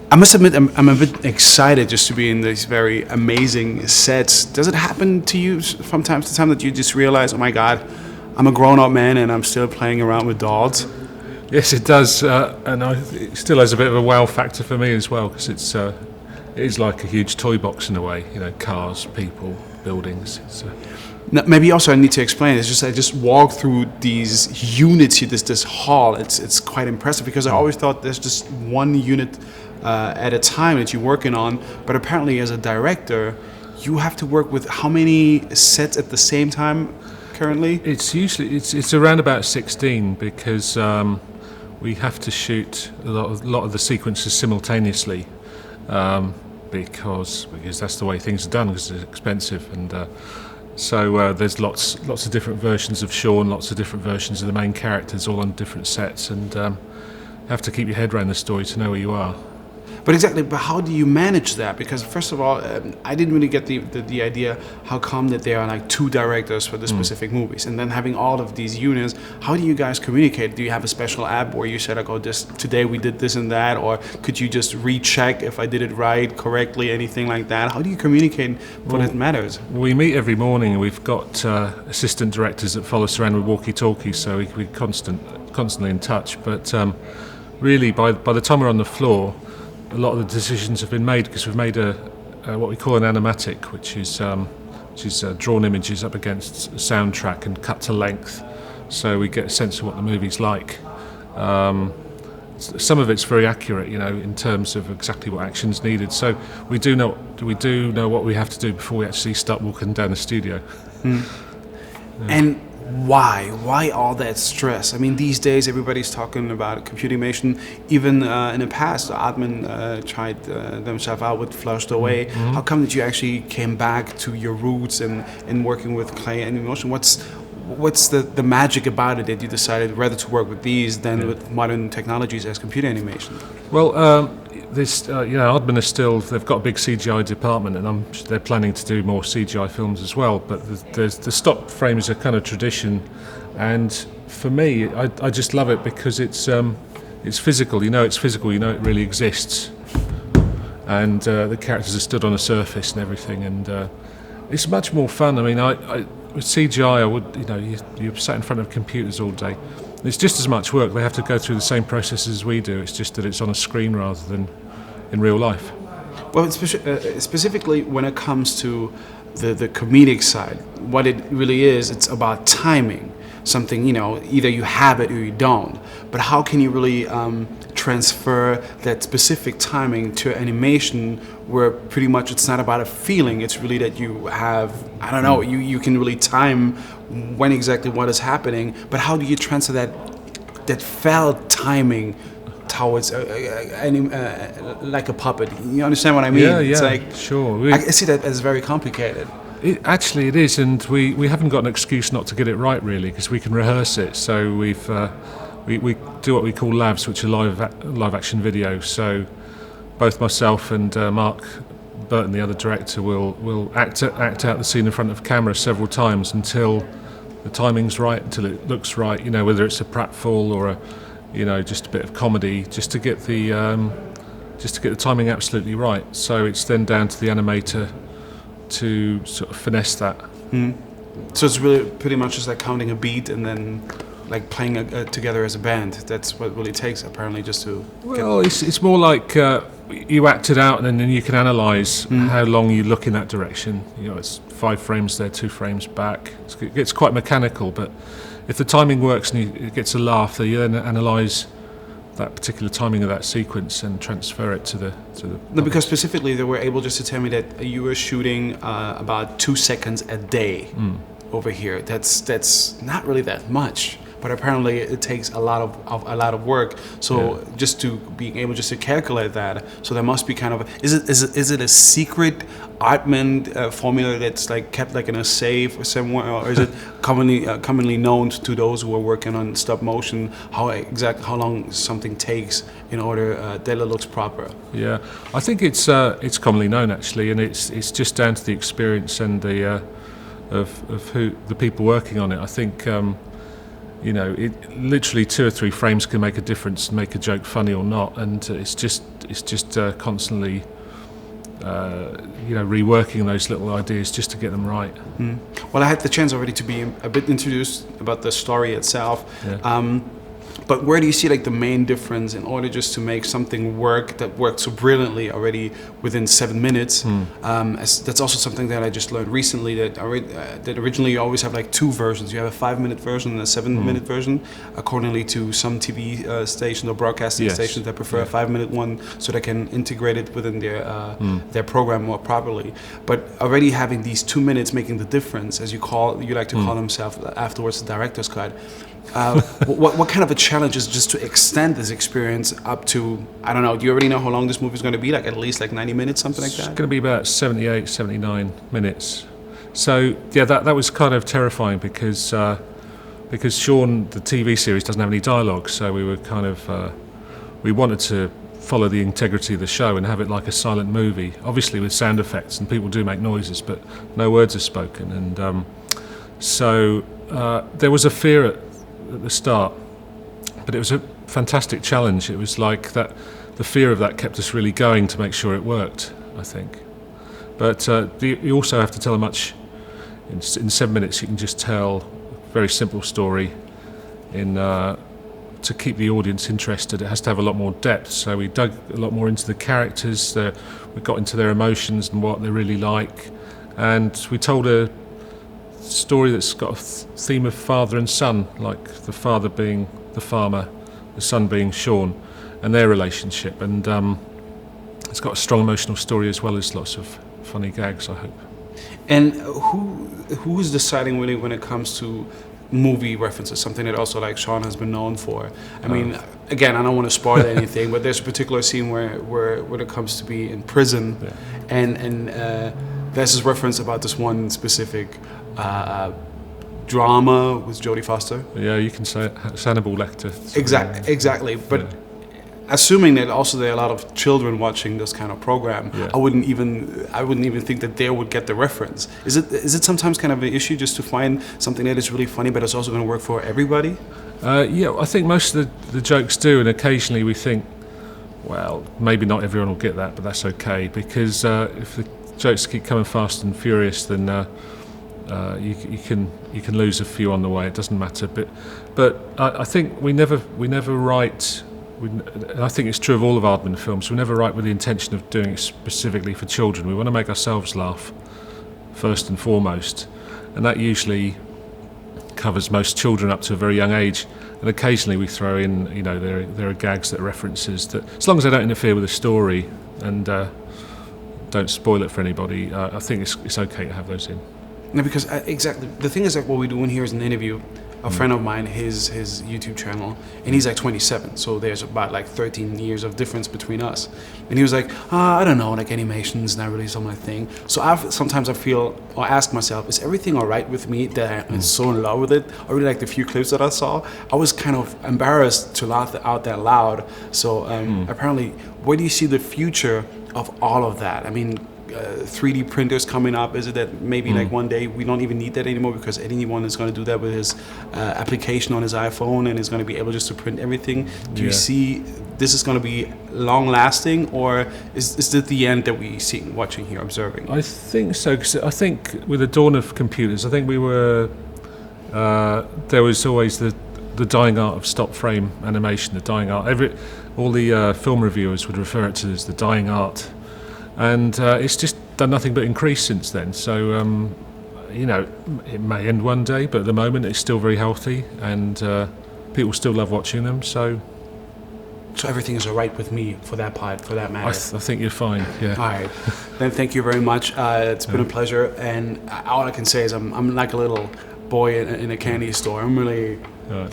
I must admit, I'm a bit excited just to be in these very amazing sets. Does it happen to you from time to time that you just realize, oh my God, I'm a grown-up man and I'm still playing around with dolls? Yes, it does, and it still has a bit of a wow factor for me as well, because it is like a huge toy box in a way. You know, cars, people, buildings. Now, maybe also I need to explain. It's just I just walked through these units here, this hall. It's quite impressive because I always thought there's just one unit at a time that you're working on, but apparently as a director, you have to work with how many sets at the same time currently? It's usually it's around about 16 because we have to shoot a lot of the sequences simultaneously because that's the way things are done because it's expensive and. So there's lots of different versions of Shaun, lots of different versions of the main characters, all on different sets, and you have to keep your head around the story to know where you are. But how do you manage that? Because first of all, I didn't really get the idea how come that there are like two directors for the specific movies, and then having all of these units. How do you guys communicate? Do you have a special app where you said, like, oh, today we did this and that, or could you just recheck if I did it right, correctly, anything like that? How do you communicate when it matters? We meet every morning, and we've got assistant directors that follow us around with walkie-talkies, so we're constantly in touch. But really, by the time we're on the floor, a lot of the decisions have been made because we've made a what we call an animatic, which is drawn images up against a soundtrack and cut to length, so we get a sense of what the movie's like. Some of it's very accurate, you know, in terms of exactly what action's needed. So we do know what we have to do before we actually start walking down the studio. Yeah. And why all that stress? I mean, these days everybody's talking about computer animation. Even in the past, Atman tried themselves out with Flushed Away. Mm-hmm. How come that you actually came back to your roots and working with clay and emotion? What's the magic about it that you decided rather to work with these than with modern technologies as computer animation? Well, Aardman they've got a big CGI department, and they're planning to do more CGI films as well. But the stop frame is a kind of tradition, and for me, I just love it because it's physical. You know, it's physical. You know, it really exists, and the characters are stood on a surface and everything, and it's much more fun. I mean, with CGI, you're sat in front of computers all day. It's just as much work. They have to go through the same processes as we do. It's just that it's on a screen rather than in real life. Well, specifically when it comes to the comedic side, what it really is, it's about timing. Something, either you have it or you don't. But how can you really transfer that specific timing to animation where pretty much it's not about a feeling, it's really that you have, you can really time when exactly what is happening, but how do you transfer that felt timing towards like a puppet? You understand what I mean? Yeah, it's like, sure. I see that as very complicated. It is, and we haven't got an excuse not to get it right, really, because we can rehearse it. So we do what we call labs, which are live action videos. So both myself and Mark Burton, the other director, will act out the scene in front of camera several times until the timing's right, until it looks right. You know, whether it's a pratfall or just a bit of comedy, just to get the timing absolutely right. So it's then down to the animator to sort of finesse that. So it's really pretty much just like counting a beat and then like playing together as a band. That's what really takes, apparently, just to... Well, it's more like you act it out and then you can analyse how long you look in that direction. It's 5 frames there, 2 frames back. It gets quite mechanical, but if the timing works and it gets a laugh, then you then analyse that particular timing of that sequence and transfer it to the. No, because specifically they were able just to tell me that you were shooting about 2 seconds a day over here. That's not really that much, but apparently it takes a lot of work. So just to being able just to calculate that, so there must be kind of is it a secret Aardman formula that's like kept like in a safe or somewhere, or is it commonly known to those who are working on stop motion how long something takes in order that it looks proper? Yeah, I think it's commonly known actually, and it's just down to the experience and the of who the people working on it. I think you know, literally 2 or 3 frames can make a difference and make a joke funny or not, and it's just constantly, you know, reworking those little ideas just to get them right. Well, I had the chance already to be a bit introduced about the story itself. Yeah. But where do you see like the main difference in order just to make something work that worked so brilliantly already within 7 minutes? That's also something that I just learned recently, that originally you always have like 2 versions. You have a 5-minute version and a 7-minute version, accordingly to some TV stations or broadcasting stations that prefer a 5-minute one so they can integrate it within their program more properly. But already having these 2 minutes making the difference, as you like to call themselves afterwards, the director's cut. What kind of a challenge is just to extend this experience up to, I don't know, do you already know how long this movie is going to be? Like at least like 90 minutes, something like that? It's going to be about 78, 79 minutes. So yeah, that was kind of terrifying because Shaun, the TV series, doesn't have any dialogue, so we were kind of, we wanted to follow the integrity of the show and have it like a silent movie, obviously with sound effects, and people do make noises, but no words are spoken. And so there was a fear at the start, but it was a fantastic challenge. It was like that, the fear of that kept us really going to make sure it worked, I think. But you also have to tell a much, in 7 minutes you can just tell a very simple story to keep the audience interested. It has to have a lot more depth, so we dug a lot more into the characters, we got into their emotions and what they really like, and we told a story that's got a theme of father and son, like the father being the farmer, the son being Shaun, and their relationship. And it's got a strong emotional story as well as lots of funny gags, I hope. And who is deciding really when it comes to movie references, something that also like Shaun has been known for? I mean, again, I don't want to spoil anything, but there's a particular scene where it comes to be in prison, and there's this reference about this one specific drama with Jodie Foster. Yeah, you can say it. It's Hannibal Lecter. Exactly. But assuming that also there are a lot of children watching this kind of program, I wouldn't even think that they would get the reference. Is it sometimes kind of an issue just to find something that is really funny but it's also going to work for everybody? Yeah, I think most of the jokes do, and occasionally we think, well, maybe not everyone will get that, but that's okay, because if the jokes keep coming fast and furious, then you can lose a few on the way. It doesn't matter, but I think we never write. And I think it's true of all of Aardman films. We never write with the intention of doing it specifically for children. We want to make ourselves laugh first and foremost, and that usually covers most children up to a very young age. And occasionally we throw in, you know, there are gags that are references that, as long as they don't interfere with the story and don't spoil it for anybody, I think it's okay to have those in. No, because exactly, the thing is that what we're doing here is an interview. A friend of mine, his YouTube channel, and he's like 27, so there's about like 13 years of difference between us. And he was like, I don't know, like animation's not really so my thing. So sometimes I feel, or ask myself, is everything all right with me that I'm so in love with it? I really like the few clips that I saw. I was kind of embarrassed to laugh out that loud. So apparently, where do you see the future of all of that? I mean, 3D printers coming up. Is it that maybe like one day we don't even need that anymore because anyone is going to do that with his application on his iPhone and is going to be able just to print everything? Do you see this is going to be long lasting, or is this the end that we see watching here, observing? I think so, because I think with the dawn of computers, I think we were there was always the dying art of stop frame animation, the dying art. All the film reviewers would refer it to as the dying art. And it's just done nothing but increase since then. So, you know, it may end one day, but at the moment it's still very healthy, and people still love watching them. So everything is all right with me for that part, for that matter. I think you're fine. Yeah. All right. Then thank you very much. It's been a pleasure, and all I can say is I'm like a little boy in a candy store. I'm really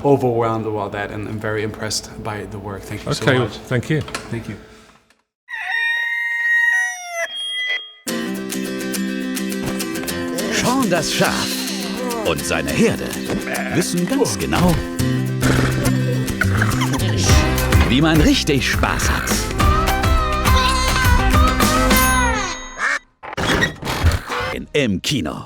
overwhelmed with all that, and I'm very impressed by the work. Thank you so much. Okay. Thank you. Thank you. Shaun das Schaf und seine Herde wissen ganz genau, wie man richtig Spaß hat. Im Kino.